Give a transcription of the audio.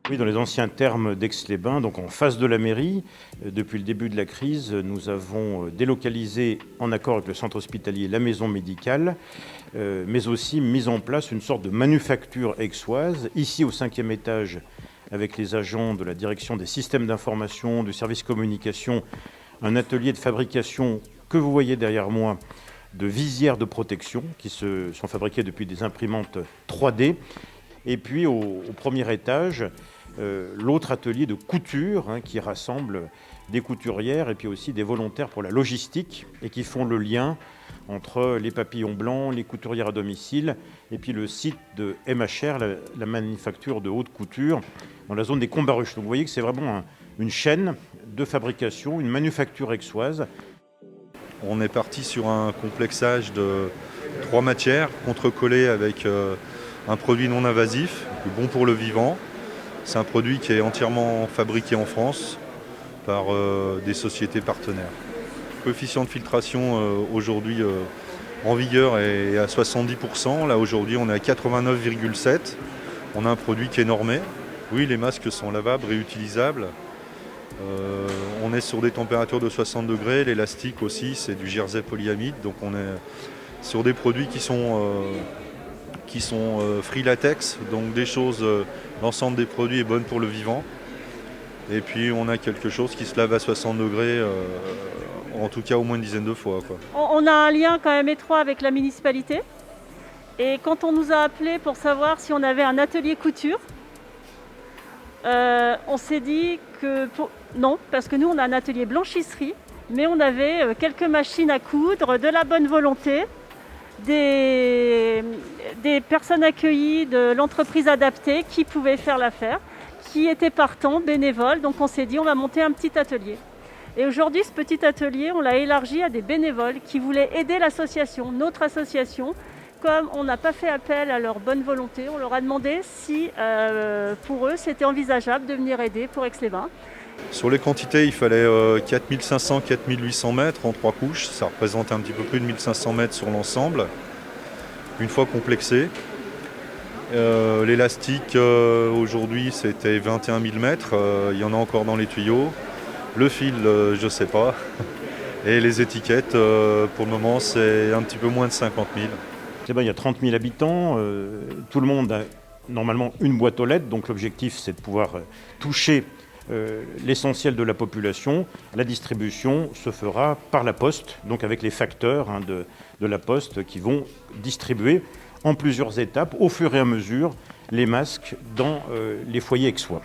Oui, dans les anciens termes d'Aix-les-Bains, donc en face de la mairie, depuis le début de la crise, nous avons délocalisé, en accord avec le centre hospitalier, la maison médicale, mais aussi mis en place une sorte de manufacture aixoise, ici au 5e étage, avec les agents de la direction des systèmes d'information, du service communication, un atelier de fabrication que vous voyez derrière moi, de visières de protection qui sont fabriquées depuis des imprimantes 3D. Et puis au premier étage, l'autre atelier de couture qui rassemble des couturières et puis aussi des volontaires pour la logistique et qui font le lien entre les papillons blancs, les couturières à domicile et puis le site de MHR, la manufacture de haute couture dans la zone des Combaruches. Donc vous voyez que c'est vraiment une chaîne de fabrication, une manufacture aixoise. On est parti sur un complexage de 3 matières contrecollées avec un produit non invasif, bon pour le vivant. C'est un produit qui est entièrement fabriqué en France par des sociétés partenaires. Le coefficient de filtration aujourd'hui en vigueur est à 70%. Là aujourd'hui on est à 89,7%. On a un produit qui est normé. Oui, les masques sont lavables, réutilisables. On est sur des températures de 60 degrés. L'élastique aussi, c'est du jersey polyamide. Donc on est sur des produits qui sont free latex. Donc des choses, l'ensemble des produits est bonne pour le vivant. Et puis on a quelque chose qui se lave à 60 degrés, en tout cas au moins une dizaine de fois, quoi. On a un lien quand même étroit avec la municipalité. Et quand on nous a appelés pour savoir si on avait un atelier couture, on s'est dit que non, parce que nous on a un atelier blanchisserie, mais on avait quelques machines à coudre, de la bonne volonté, des personnes accueillies de l'entreprise adaptée qui pouvaient faire l'affaire, qui étaient partants, bénévoles. Donc on s'est dit on va monter un petit atelier. Et aujourd'hui ce petit atelier on l'a élargi à des bénévoles qui voulaient aider l'association, notre association. Comme on n'a pas fait appel à leur bonne volonté, on leur a demandé si pour eux c'était envisageable de venir aider pour Aix-les-Bains. Sur les quantités, il fallait 4500-4800 mètres en 3 couches. Ça représente un petit peu plus de 1500 mètres sur l'ensemble, une fois complexé. L'élastique, aujourd'hui, c'était 21 000 mètres. Il y en a encore dans les tuyaux. Le fil, je ne sais pas. Et les étiquettes, pour le moment, c'est un petit peu moins de 50 000. Il y a 30 000 habitants. Tout le monde a normalement une boîte aux lettres. Donc l'objectif, c'est de pouvoir toucher l'essentiel de la population. La distribution se fera par la poste, donc avec les facteurs de la poste qui vont distribuer en plusieurs étapes, au fur et à mesure, les masques dans les foyers aixois.